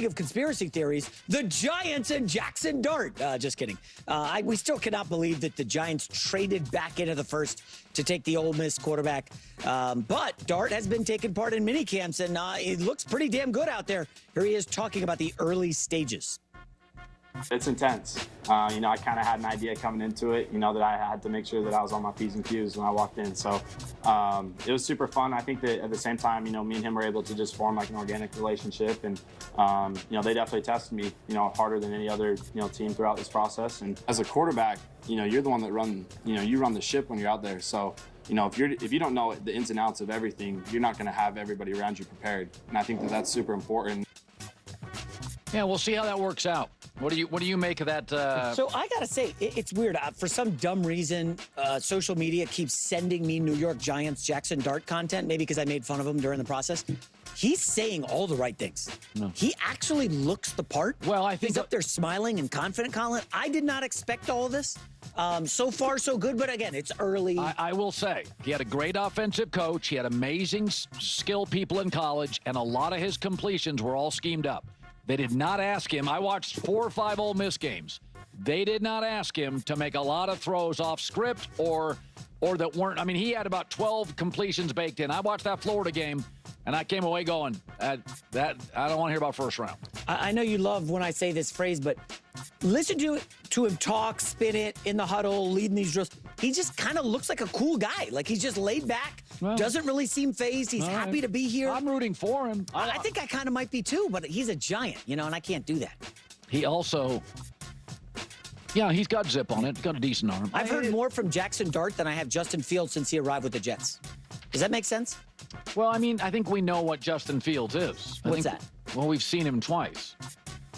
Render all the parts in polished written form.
speaking of conspiracy theories, the Giants and Jaxson Dart. Just kidding. We still cannot believe that the Giants traded back into the first to take the Ole Miss quarterback. But Dart has been taking part in minicamps, and it looks pretty damn good out there. Here he is talking about the early stages. It's intense. I kind of had an idea coming into it, that I had to make sure that I was on my P's and Q's when I walked in. So it was super fun. I think that at the same time, me and him were able to just form like an organic relationship. And, they definitely tested me, harder than any other, team throughout this process. And as a quarterback, you're the one that you run the ship when you're out there. So, if you don't know the ins and outs of everything, you're not going to have everybody around you prepared. And I think that that's super important. Yeah, we'll see how that works out. What do you make of that? So I gotta say, it's weird. For some dumb reason, social media keeps sending me New York Giants Jaxson Dart content. Maybe because I made fun of him during the process. He's saying all the right things. No. He actually looks the part. Well, I think he's up there smiling and confident, Colin. I did not expect all of this. So far, so good. But again, it's early. I will say he had a great offensive coach. He had amazing skill people in college, and a lot of his completions were all schemed up. They did not ask him. I watched 4 or 5 Ole Miss games. They did not ask him to make a lot of throws off script or that weren't. I mean, he had about 12 completions baked in. I watched that Florida game, and I came away going, that I don't want to hear about first round. I know you love when I say this phrase, but listen to him talk, spin it in the huddle, leading these drills. He just kind of looks like a cool guy. Like he's just laid back, doesn't really seem fazed. He's happy to be here. I'm rooting for him. I think I kind of might be too, but he's a giant, and I can't do that. He also, he's got zip on it. He's got a decent arm. I've heard more from Jaxson Dart than I have Justin Fields since he arrived with the Jets. Does that make sense? Well, I mean, I think we know what Justin Fields is. What's that? Well, we've seen him twice.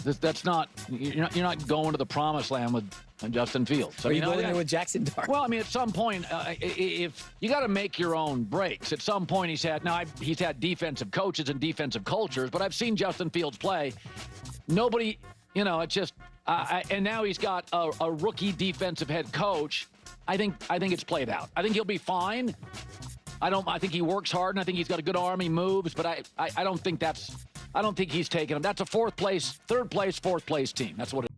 That's not you're not going to the promised land with Justin Fields. So you going there with Jaxson Dart? Well, I mean, at some point, if you got to make your own breaks. At some point, he's had defensive coaches and defensive cultures, but I've seen Justin Fields play. Nobody, it's just, and now he's got a rookie defensive head coach. I think it's played out. I think he'll be fine. I think he works hard, and I think he's got a good arm. He moves, but I don't think he's taking him. That's a third place, fourth place team. That's what it is.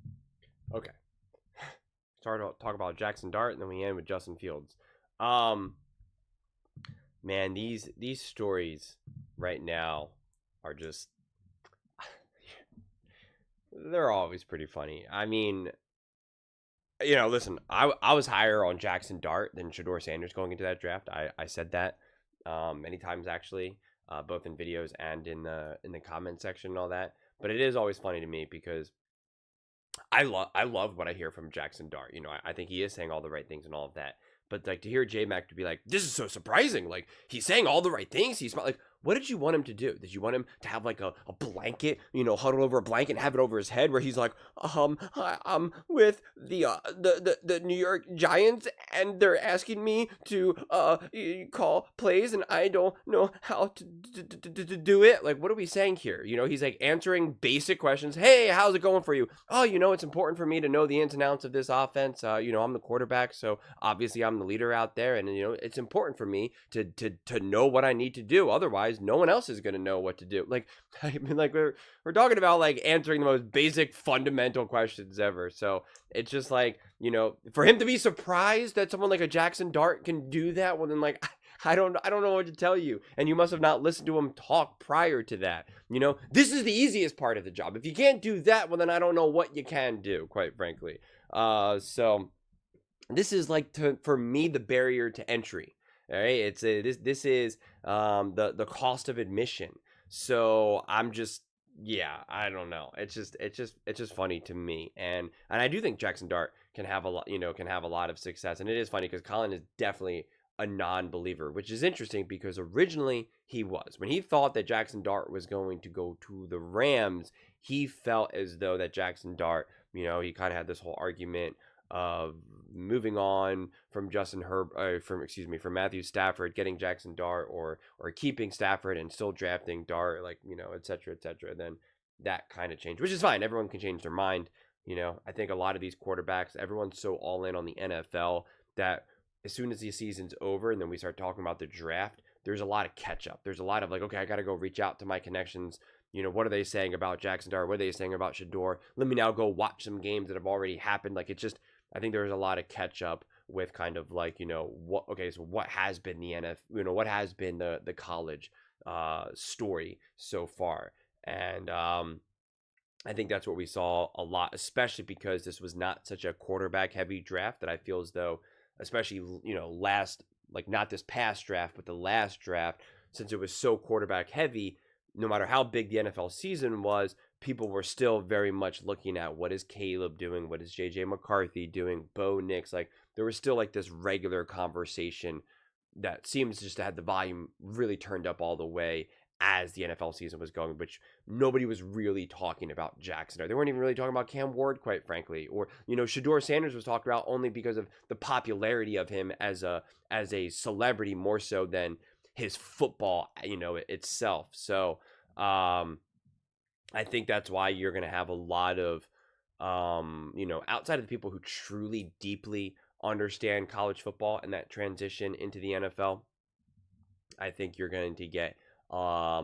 Okay. Started to talk about Jaxson Dart, and then we end with Justin Fields. Man, these stories right now are just, they're always pretty funny. I mean, listen, I was higher on Jaxson Dart than Shedeur Sanders going into that draft. I said that many times, actually, both in videos and in the comment section and all that. But it is always funny to me because I love what I hear from Jaxson Dart. I think he is saying all the right things and all of that. But like to hear J-Mac to be like, this is so surprising. Like he's saying all the right things. He's like, what did you want him to do? Did you want him to have like a blanket, huddle over a blanket and have it over his head where he's like, I'm with the New York Giants and they're asking me to call plays and I don't know how to do it. Like, what are we saying here? He's like answering basic questions. Hey, how's it going for you? Oh, it's important for me to know the ins and outs of this offense. I'm the quarterback, so obviously I'm the leader out there, and it's important for me to know what I need to do. Otherwise, no one else is going to know what to do. Like, I mean, like we're talking about like answering the most basic fundamental questions ever. So it's just like, for him to be surprised that someone like a Jaxson Dart can do that, well then like I don't know what to tell you. And you must have not listened to him talk prior to that. This is the easiest part of the job. If you can't do that, well then I don't know what you can do, quite frankly. So this is like for me the barrier to entry. All right, it's this is the cost of admission. So I'm just, I don't know. It's just funny to me, and I do think Jaxson Dart can have a lot of success. And it is funny because Colin is definitely a non-believer, which is interesting because originally he was. When he thought that Jaxson Dart was going to go to the Rams, he felt as though that Jaxson Dart, he kind of had this whole argument of moving on from from Matthew Stafford, getting Jaxson Dart, or keeping Stafford and still drafting Dart, like, et cetera, et cetera. Then that kind of changed, which is fine. Everyone can change their mind. I think a lot of these quarterbacks, everyone's so all in on the NFL that as soon as the season's over and then we start talking about the draft, there's a lot of catch up. There's a lot of like, okay, I got to go reach out to my connections, what are they saying about Jaxson Dart? What are they saying about Shador? Let me now go watch some games that have already happened. Like, it's just, I think there's a lot of catch up with kind of like, what has been the what has been the college story so far. And I think that's what we saw a lot, especially because this was not such a quarterback heavy draft, that I feel as though, especially, last, like not this past draft, but the last draft, since it was so quarterback heavy, no matter how big the NFL season was, people were still very much looking at what is Caleb doing, what is JJ McCarthy doing, Bo Nix. Like, there was still like this regular conversation that seems just to have the volume really turned up all the way as the NFL season was going, which nobody was really talking about Jaxson. They weren't even really talking about Cam Ward, quite frankly, or Shador Sanders was talked about only because of the popularity of him as a celebrity, more so than his football, itself. So I think that's why you're going to have a lot of outside of the people who truly deeply understand college football and that transition into the NFL, I think you're going to get a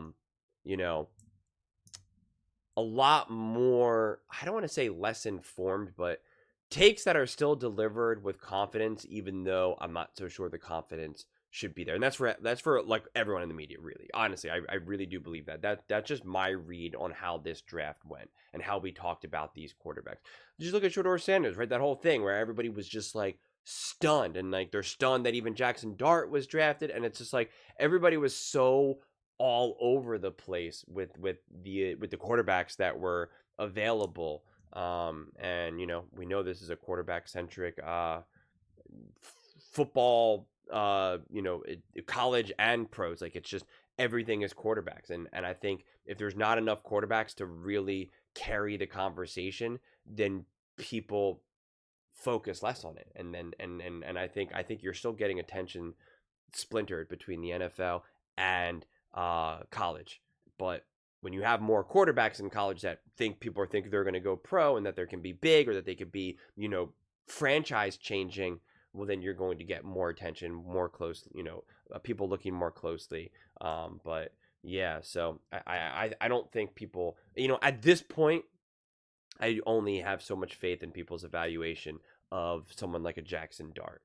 lot more, I don't want to say less informed, but takes that are still delivered with confidence, even though I'm not so sure the confidence should be there. And that's for like everyone in the media, really. Honestly, I really do believe that's just my read on how this draft went and how we talked about these quarterbacks. Just look at Shador Sanders, right? That whole thing where everybody was just like stunned, and like they're stunned that even Jaxson Dart was drafted, and it's just like everybody was so all over the place with the quarterbacks that were available. And we know this is a quarterback centric football, college and pros. Like, it's just everything is quarterbacks, and I think if there's not enough quarterbacks to really carry the conversation, then people focus less on it, and then and I think you're still getting attention splintered between the NFL and college. But when you have more quarterbacks in college that people think they're going to go pro and that they can be big, or that they could be franchise changing, well, then you're going to get more attention, more close, people looking more closely. But yeah, so I don't think people, at this point, I only have so much faith in people's evaluation of someone like a Jaxson Dart,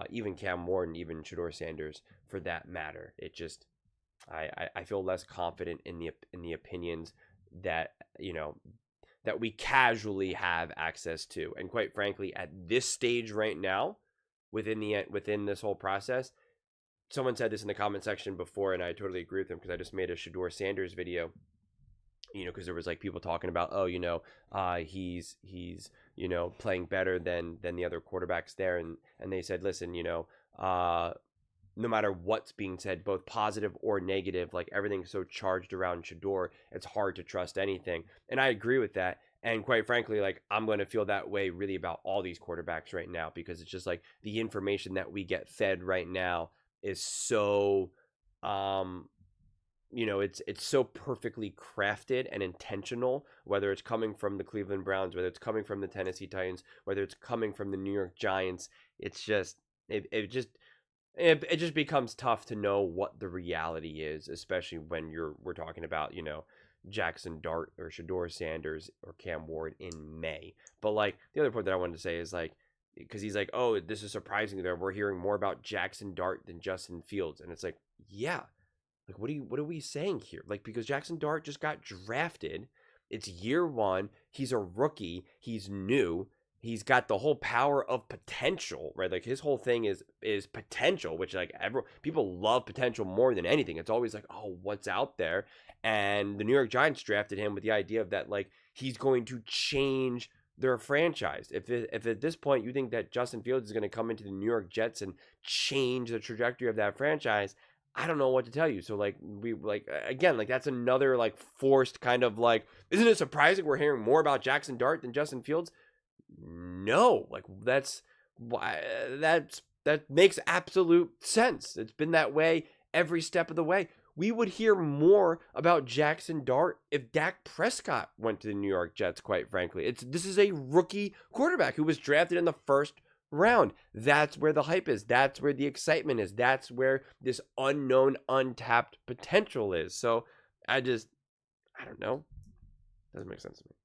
even Cam Ward, and even Shador Sanders for that matter. It just, I feel less confident in the opinions that that we casually have access to. And quite frankly, at this stage right now, within this whole process, someone said this in the comment section before, and I totally agree with them, because I just made a Shador Sanders video, because there was like people talking about, he's playing better than the other quarterbacks there, and they said, listen, no matter what's being said, both positive or negative, like everything's so charged around Shador, it's hard to trust anything. And I agree with that. And quite frankly, like, I'm going to feel that way really about all these quarterbacks right now, because it's just like the information that we get fed right now is so, it's so perfectly crafted and intentional, whether it's coming from the Cleveland Browns, whether it's coming from the Tennessee Titans, whether it's coming from the New York Giants. It's just, it just becomes tough to know what the reality is, especially when we're talking about, Jaxson Dart or Shador Sanders or Cam Ward in May. But like, the other point that I wanted to say is like, because he's like, oh, this is surprising that we're hearing more about Jaxson Dart than Justin Fields. And it's like, yeah, like, what are we saying here? Like, because Jaxson Dart just got drafted. It's year one. He's a rookie. He's new. He's got the whole power of potential, right? Like, his whole thing is potential, which, like, people love potential more than anything. It's always like, oh, what's out there? And the New York Giants drafted him with the idea of that, like, he's going to change their franchise. If at this point you think that Justin Fields is going to come into the New York Jets and change the trajectory of that franchise, I don't know what to tell you. So again, that's another like forced kind of like, isn't it surprising we're hearing more about Jaxson Dart than Justin Fields? No, like that makes absolute sense. It's been that way every step of the way. We would hear more about Jaxson Dart if Dak Prescott went to the New York Jets, quite frankly. This is a rookie quarterback who was drafted in the first round. That's where the hype is. That's where the excitement is. That's where this unknown, untapped potential is. So I I don't know. Doesn't make sense to me.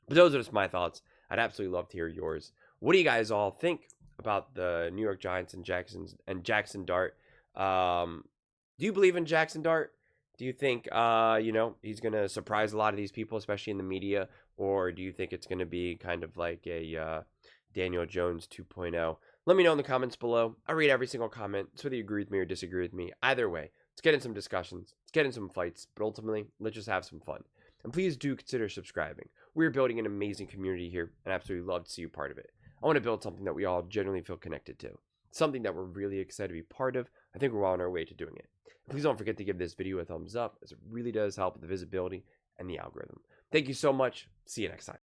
But those are just my thoughts. I'd absolutely love to hear yours. What do you guys all think about the New York Giants and Jaxson Dart? Do you believe in Jaxson Dart? Do you think, he's going to surprise a lot of these people, especially in the media? Or do you think it's going to be kind of like a Daniel Jones 2.0? Let me know in the comments below. I read every single comment. So whether you agree with me or disagree with me, either way, let's get in some discussions. Let's get in some fights. But ultimately, let's just have some fun. And please do consider subscribing. We're building an amazing community here, and I absolutely love to see you part of it. I want to build something that we all generally feel connected to. Something that we're really excited to be part of. I think we're well on our way to doing it. Please don't forget to give this video a thumbs up, as it really does help with the visibility and the algorithm. Thank you so much. See you next time.